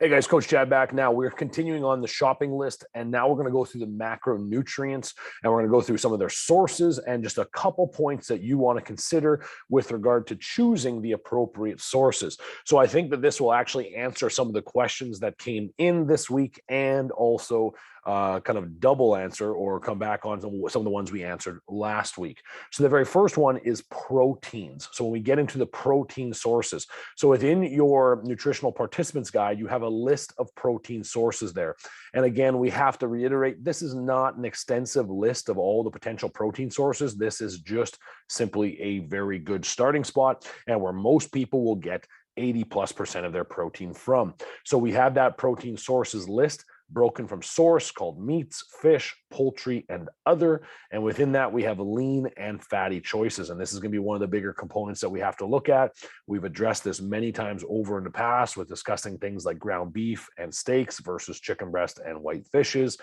Hey guys, Coach Chad back. Now we're continuing on the shopping list, and now we're going to go through the macronutrients, and we're going to go through some of their sources and just a couple points that you want to consider with regard to choosing the appropriate sources. So I think that this will actually answer some of the questions that came in this week, and also kind of double answer or come back on some of the ones we answered last week. So the very first one is proteins. So when we get into the protein sources, so within your nutritional participants guide, you have a list of protein sources there. And again, we have to reiterate, this is not an extensive list of all the potential protein sources. This is just simply a very good starting spot, and where most people will get 80+% of their protein from. So we have that protein sources list broken from source called meats, fish, poultry, and other. And within that, we have lean and fatty choices. And this is going to be one of the bigger components that we have to look at. We've addressed this many times over in the past with discussing things like ground beef and steaks versus chicken breast and white fishes.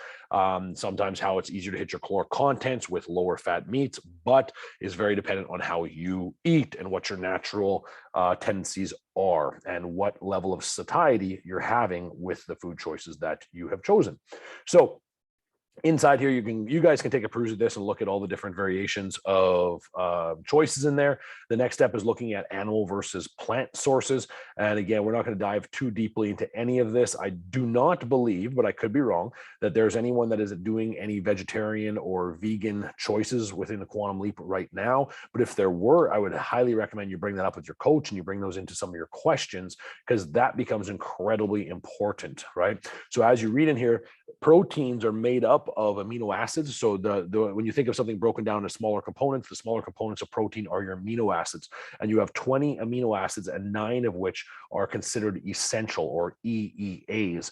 Sometimes how it's easier to hit your caloric contents with lower fat meats, but is very dependent on how you eat and what your natural tendencies are and what level of satiety you're having with the food choices that you have chosen. So inside here, you guys can take a peruse of this and look at all the different variations of choices in there. The next step is looking at animal versus plant sources. And again, we're not going to dive too deeply into any of this. I do not believe, but I could be wrong, that there's anyone that is doing any vegetarian or vegan choices within the Quantum Leap right now. But if there were, I would highly recommend you bring that up with your coach and you bring those into some of your questions, because that becomes incredibly important, right? So as you read in here, proteins are made up of amino acids. So when you think of something broken down into smaller components, the smaller components of protein are your amino acids. And you have 20 amino acids, and 9 of which are considered essential, or EEAs.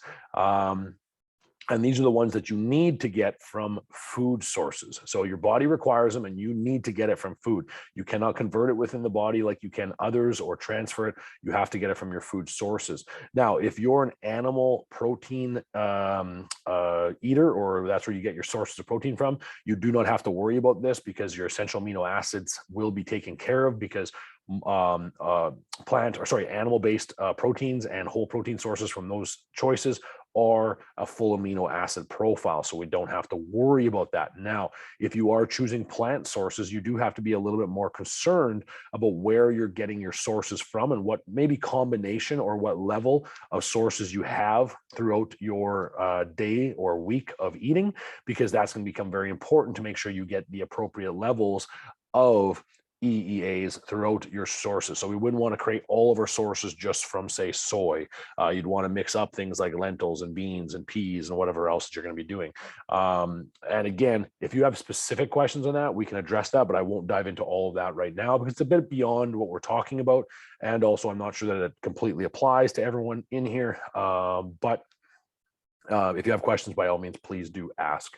And these are the ones that you need to get from food sources. So your body requires them, and you need to get it from food. You cannot convert it within the body like you can others or transfer it. You have to get it from your food sources. Now, if you're an animal protein eater, or that's where you get your sources of protein from, you do not have to worry about this, because your essential amino acids will be taken care of, because animal-based proteins and whole protein sources from those choices are a full amino acid profile, so we don't have to worry about that. Now, if you are choosing plant sources, you do have to be a little bit more concerned about where you're getting your sources from, and what maybe combination or what level of sources you have throughout your day or week of eating, because that's going to become very important to make sure you get the appropriate levels of EEAs throughout your sources. So we wouldn't want to create all of our sources just from, say, soy. You'd want to mix up things like lentils and beans and peas and whatever else that you're going to be doing. And again, if you have specific questions on that, we can address that, but I won't dive into all of that right now, because it's a bit beyond what we're talking about. And also, I'm not sure that it completely applies to everyone in here. But if you have questions, by all means, please do ask.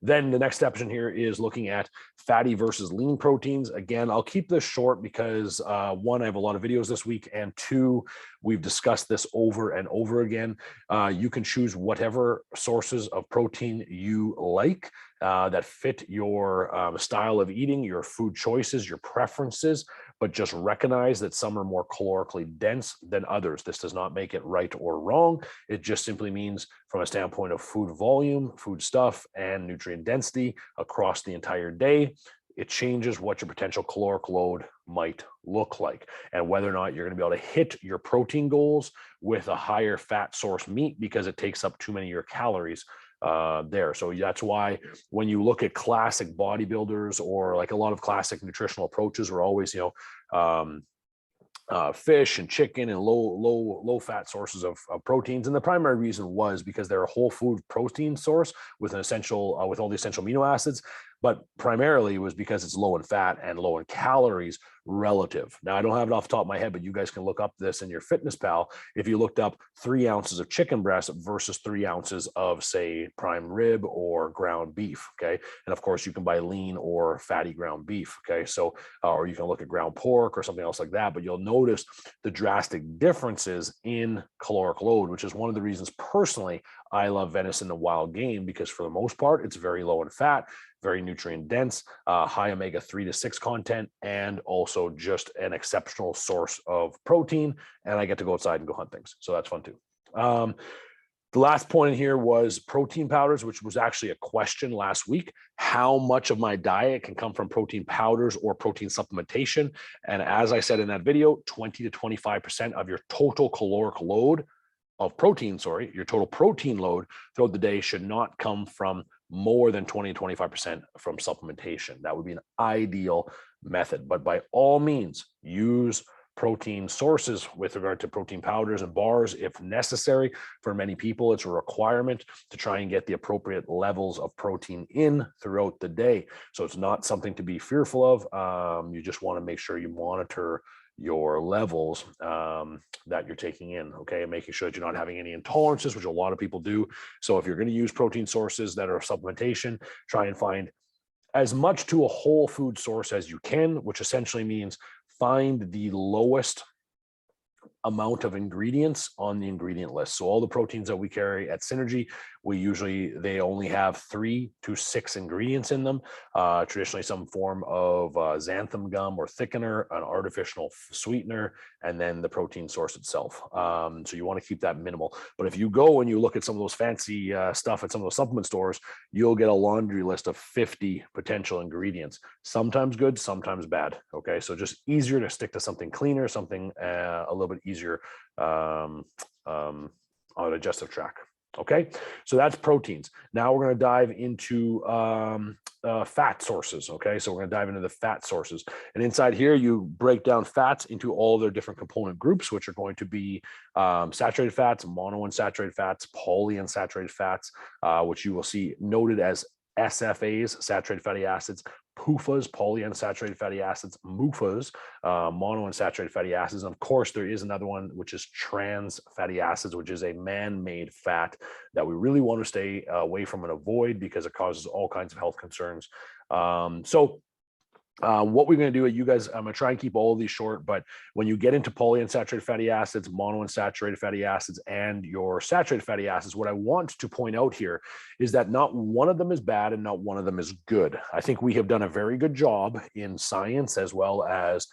Then the next step in here is looking at fatty versus lean proteins. Again, I'll keep this short because one, I have a lot of videos this week, and two, we've discussed this over and over again. You can choose whatever sources of protein you like that fit your style of eating, your food choices, your preferences, but just recognize that some are more calorically dense than others. This does not make it right or wrong. It just simply means, from a standpoint of food volume, food stuff, and nutrient density across the entire day, it changes what your potential caloric load might look like, and whether or not you're going to be able to hit your protein goals with a higher fat source meat, because it takes up too many of your calories there. So that's why when you look at classic bodybuilders, or like a lot of classic nutritional approaches, are always, fish and chicken and low fat sources of proteins. And the primary reason was because they're a whole food protein source with an essential with all the essential amino acids, but primarily it was because it's low in fat and low in calories relative. Now, I don't have it off the top of my head, but you guys can look up this in your Fitness Pal. If you looked up 3 ounces of chicken breast versus 3 ounces of, say, prime rib or ground beef, okay? And of course, you can buy lean or fatty ground beef, okay? So, or you can look at ground pork or something else like that, but you'll notice the drastic differences in caloric load, which is one of the reasons personally I love venison and wild game, because for the most part, it's very low in fat, very nutrient dense, high omega-3 to 6 content, and also just an exceptional source of protein. And I get to go outside and go hunt things. So that's fun too. The last point in here was protein powders, which was actually a question last week. How much of my diet can come from protein powders or protein supplementation? And as I said in that video, 20 to 25% of your total caloric load of protein, your total protein load throughout the day should not come from more than 20 to 25% from supplementation. That would be an ideal method. But by all means, use protein sources with regard to protein powders and bars if necessary. For many people, it's a requirement to try and get the appropriate levels of protein in throughout the day. So it's not something to be fearful of. You just want to make sure you monitor your levels that you're taking in, okay, and making sure that you're not having any intolerances, which a lot of people do. So if you're going to use protein sources that are supplementation, try and find as much to a whole food source as you can, which essentially means find the lowest amount of ingredients on the ingredient list. So all the proteins that we carry at Synergy, they only have 3 to 6 ingredients in them. Traditionally some form of xanthan gum or thickener, an artificial sweetener, and then the protein source itself. So you want to keep that minimal. But if you go and you look at some of those fancy stuff at some of those supplement stores, you'll get a laundry list of 50 potential ingredients. Sometimes good, sometimes bad. Okay, so just easier to stick to something cleaner, something a little bit easier on a digestive tract. Okay, so that's proteins. Now we're going to dive into fat sources. Okay, so we're going to dive into the fat sources. And inside here, you break down fats into all their different component groups, which are going to be saturated fats, monounsaturated fats, polyunsaturated fats, which you will see noted as SFAs, saturated fatty acids, PUFAs, polyunsaturated fatty acids, MUFAs, monounsaturated fatty acids. And of course, there is another one, which is trans fatty acids, which is a man-made fat that we really want to stay away from and avoid because it causes all kinds of health concerns. What we're going to do, you guys, I'm going to try and keep all of these short, but when you get into polyunsaturated fatty acids, monounsaturated fatty acids, and your saturated fatty acids, what I want to point out here is that not one of them is bad and not one of them is good. I think we have done a very good job in science as well as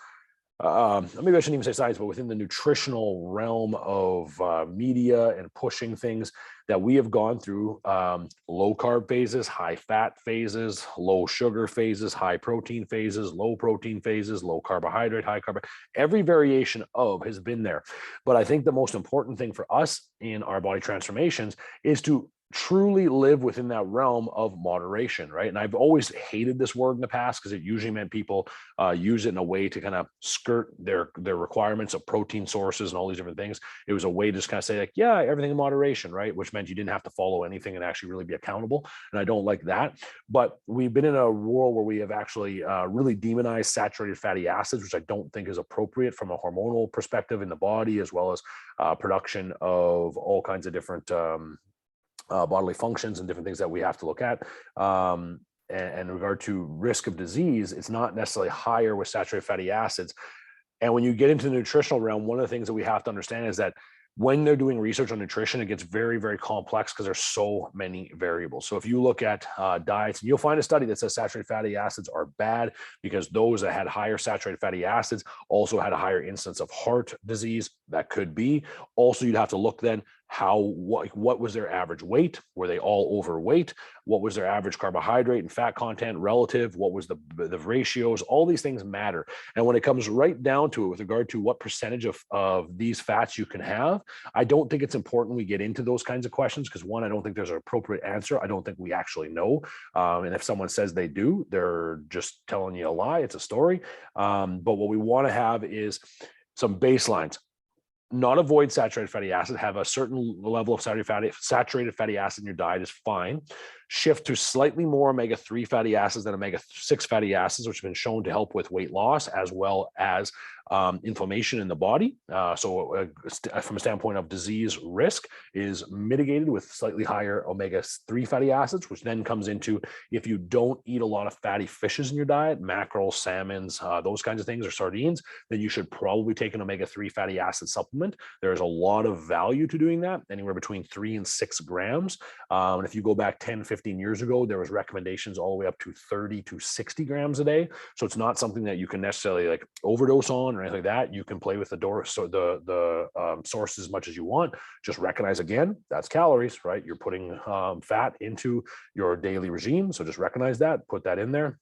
maybe I shouldn't even say science, but within the nutritional realm of media and pushing things that we have gone through low carb phases, high fat phases, low sugar phases, high protein phases, low protein phases, low carbohydrate, high carb. Every variation of has been there. But I think the most important thing for us in our body transformations is to truly live within that realm of moderation, right? And I've always hated this word in the past because it usually meant people use it in a way to kind of skirt their requirements of protein sources and all these different things. It was a way to just kind of say like, yeah, everything in moderation, right? Which meant you didn't have to follow anything and actually really be accountable. And I don't like that. But we've been in a world where we have actually really demonized saturated fatty acids, which I don't think is appropriate from a hormonal perspective in the body, as well as production of all kinds of different bodily functions and different things that we have to look at. And in regard to risk of disease, it's not necessarily higher with saturated fatty acids. And when you get into the nutritional realm, one of the things that we have to understand is that when they're doing research on nutrition, it gets very, very complex because there's so many variables. So if you look at diets, you'll find a study that says saturated fatty acids are bad because those that had higher saturated fatty acids also had a higher incidence of heart disease. That could be. Also, you'd have to look then what was their average weight? Were they all overweight? What was their average carbohydrate and fat content relative? What was the ratios? All these things matter. And when it comes right down to it with regard to what percentage of these fats you can have, I don't think it's important we get into those kinds of questions because one, I don't think there's an appropriate answer. I don't think we actually know. And if someone says they do, they're just telling you a lie. It's a story. But what we want to have is some baselines. Not avoid saturated fatty acid, have a certain level of saturated fatty acid in your diet is fine. Shift to slightly more omega-3 fatty acids than omega-6 fatty acids, which have been shown to help with weight loss as well as inflammation in the body. So from a standpoint of disease risk is mitigated with slightly higher omega-3 fatty acids, which then comes into if you don't eat a lot of fatty fishes in your diet, mackerel, salmons, those kinds of things, or sardines, then you should probably take an omega-3 fatty acid supplement. There's a lot of value to doing that, anywhere between 3 and 6 grams. And if you go back 10, 15 15 years ago, there was recommendations all the way up to 30 to 60 grams a day. So it's not something that you can necessarily like overdose on or anything like that. You can play with the source as much as you want. Just recognize, again, that's calories, right? You're putting fat into your daily regime. So just recognize that, put that in there.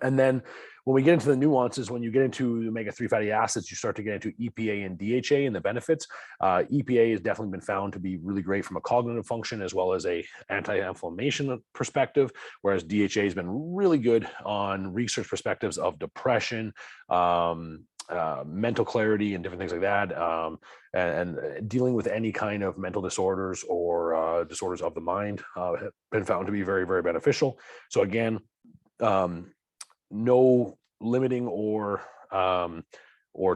And then when we get into the nuances, when you get into omega-3 fatty acids, you start to get into EPA and DHA and the benefits. EPA has definitely been found to be really great from a cognitive function as well as a anti-inflammation perspective, whereas DHA has been really good on research perspectives of depression, mental clarity and different things like that, and dealing with any kind of mental disorders or disorders of the mind have been found to be very, very beneficial. So again, no limiting or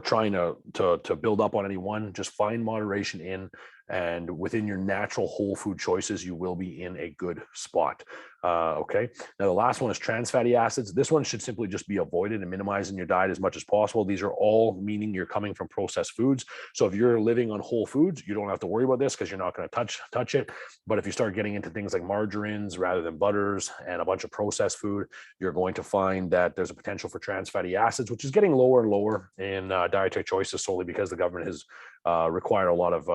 trying to build up on any one. Just find moderation in, and within your natural whole food choices, you will be in a good spot. Okay. Now, the last one is trans fatty acids. This one should simply just be avoided and minimized in your diet as much as possible. These are all meaning you're coming from processed foods. So if you're living on whole foods, you don't have to worry about this because you're not going to touch it. But if you start getting into things like margarines rather than butters and a bunch of processed food, you're going to find that there's a potential for trans fatty acids, which is getting lower and lower in dietary choices solely because the government has required a lot of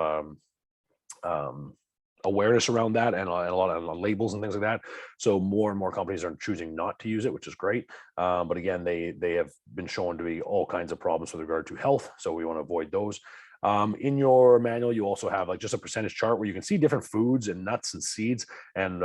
awareness around that and a lot of labels and things like that. So more and more companies are choosing not to use it, which is great. But again, they have been shown to be all kinds of problems with regard to health. So we want to avoid those. In your manual, you also have like just a percentage chart where you can see different foods and nuts and seeds and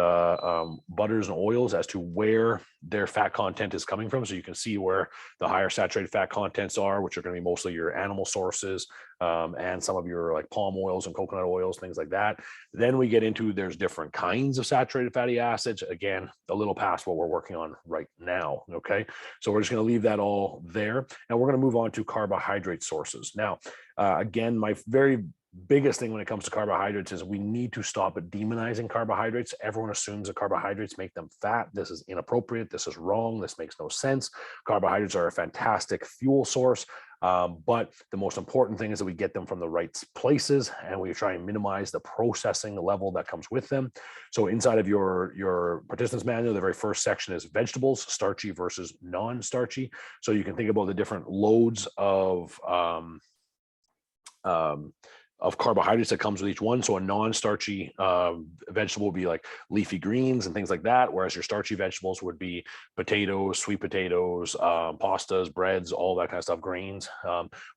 butters and oils as to where their fat content is coming from. So you can see where the higher saturated fat contents are, which are going to be mostly your animal sources and some of your like palm oils and coconut oils, things like that. Then we get into there's different kinds of saturated fatty acids. Again, a little past what we're working on right now. Okay, so we're just going to leave that all there, and we're going to move on to carbohydrate sources now. Again, my very biggest thing when it comes to carbohydrates is we need to stop demonizing carbohydrates. Everyone assumes that carbohydrates make them fat. This is inappropriate. This is wrong. This makes no sense. Carbohydrates are a fantastic fuel source. But the most important thing is that we get them from the right places and we try and minimize the processing level that comes with them. So inside of your participants manual, the very first section is vegetables, starchy versus non-starchy. So you can think about the different loads of carbohydrates that comes with each one. So a non-starchy vegetable would be like leafy greens and things like that, whereas your starchy vegetables would be potatoes, sweet potatoes, pastas, breads, all that kind of stuff, grains,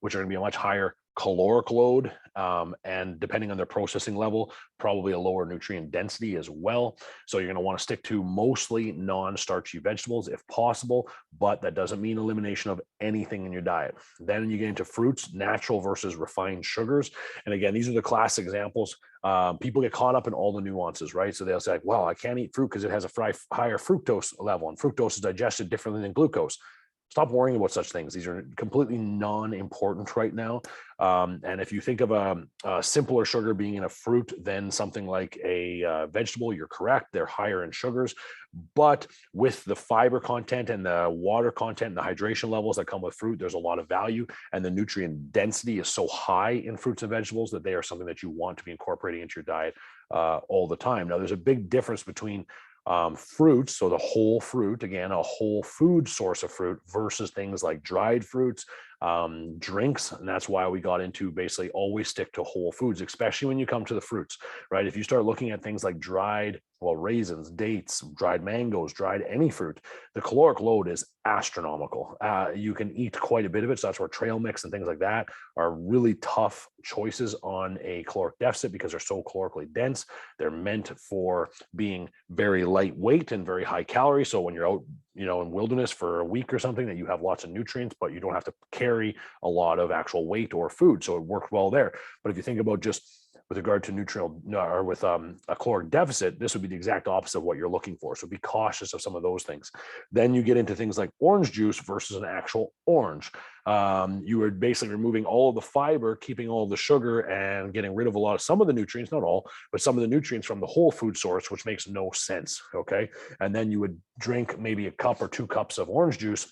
which are going to be a much higher caloric load, and depending on their processing level, probably a lower nutrient density as well. So you're going to want to stick to mostly non-starchy vegetables if possible, but that doesn't mean elimination of anything in your diet. Then you get into fruits, natural versus refined sugars. And again, these are the classic examples. People get caught up in all the nuances, right? So they'll say, well, I can't eat fruit because it has a higher fructose level, and fructose is digested differently than glucose. Stop worrying about such things. These are completely non-important right now. And if you think of a simpler sugar being in a fruit than something like a vegetable, you're correct. They're higher in sugars. But with the fiber content and the water content and the hydration levels that come with fruit, there's a lot of value. And the nutrient density is so high in fruits and vegetables that they are something that you want to be incorporating into your diet all the time. Now, there's a big difference between fruits, so the whole fruit, again, a whole food source of fruit versus things like dried fruits, drinks. And that's why we got into basically always stick to whole foods, especially when you come to the fruits, right? If you start looking at things like dried, well, raisins, dates, dried mangoes, dried any fruit, the caloric load is astronomical. You can eat quite a bit of it. So that's where trail mix and things like that are really tough choices on a caloric deficit because they're so calorically dense. They're meant for being very lightweight and very high calorie. So when you're out, in wilderness for a week or something, that you have lots of nutrients, but you don't have to carry a lot of actual weight or food. So it worked well there. But if you think about just with regard to nutrient or with a caloric deficit, this would be the exact opposite of what you're looking for. So be cautious of some of those things. Then you get into things like orange juice versus an actual orange. You are basically removing all of the fiber, keeping all of the sugar, and getting rid of some of the nutrients, not all, but some of the nutrients from the whole food source, which makes no sense. Okay. And then you would drink maybe a cup or 2 cups of orange juice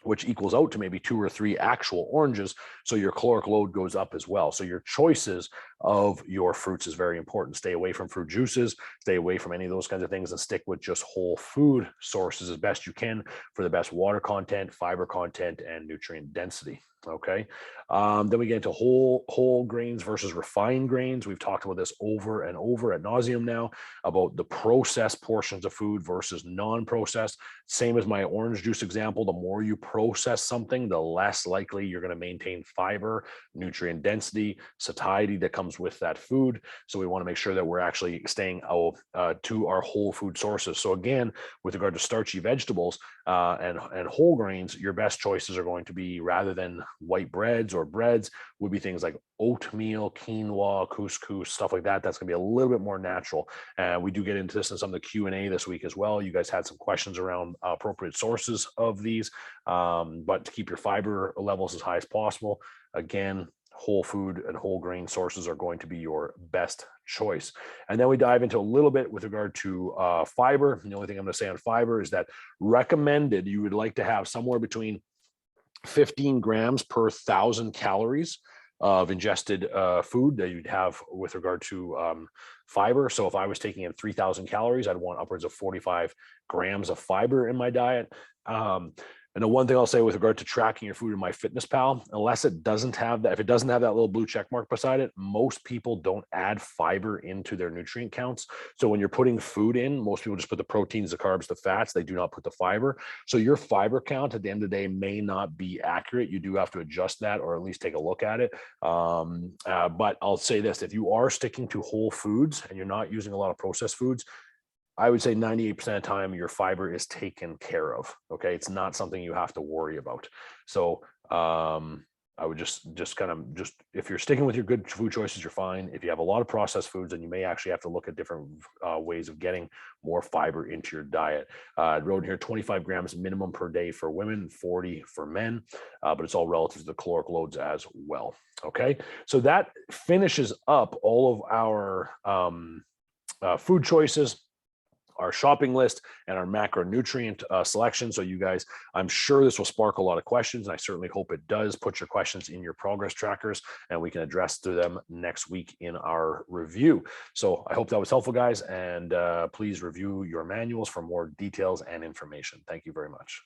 which equals out to maybe 2 or 3 actual oranges. So your caloric load goes up as well. So your choices of your fruits is very important. Stay away from fruit juices, stay away from any of those kinds of things, and stick with just whole food sources as best you can for the best water content, fiber content, and nutrient density. Okay. Then we get into whole grains versus refined grains. We've talked about this over and over ad nauseum now about the processed portions of food versus non-processed. Same as my orange juice example, the more you process something, the less likely you're going to maintain fiber, nutrient density, satiety that comes with that food. So we want to make sure that we're actually staying to our whole food sources. So again, with regard to starchy vegetables and whole grains, your best choices are going to be, rather than white breads or breads, would be things like oatmeal, quinoa, couscous, stuff like that. That's going to be a little bit more natural. We do get into this in some of the Q&A this week as well. You guys had some questions around appropriate sources of these, but to keep your fiber levels as high as possible, again, whole food and whole grain sources are going to be your best choice. And then we dive into a little bit with regard to fiber. And the only thing I'm going to say on fiber is that recommended, you would like to have somewhere between 15 grams per 1,000 calories of ingested food that you'd have with regard to fiber. So if I was taking in 3,000 calories, I'd want upwards of 45 grams of fiber in my diet. And the one thing I'll say with regard to tracking your food in MyFitnessPal, unless it doesn't have that, if it doesn't have that little blue check mark beside it, most people don't add fiber into their nutrient counts. So when you're putting food in, most people just put the proteins, the carbs, the fats. They do not put the fiber. So your fiber count at the end of the day may not be accurate. You do have to adjust that, or at least take a look at it. But I'll say this, if you are sticking to whole foods and you're not using a lot of processed foods, I would say 98% of the time your fiber is taken care of. Okay. It's not something you have to worry about. So I would just if you're sticking with your good food choices, you're fine. If you have a lot of processed foods, then you may actually have to look at different ways of getting more fiber into your diet. I wrote here 25 grams minimum per day for women, 40 for men, but it's all relative to the caloric loads as well. Okay. So that finishes up all of our food choices, our shopping list, and our macronutrient selection. So you guys, I'm sure this will spark a lot of questions, and I certainly hope it does. Put your questions in your progress trackers, and we can address to them next week in our review. So I hope that was helpful, guys, and please review your manuals for more details and information. Thank you very much.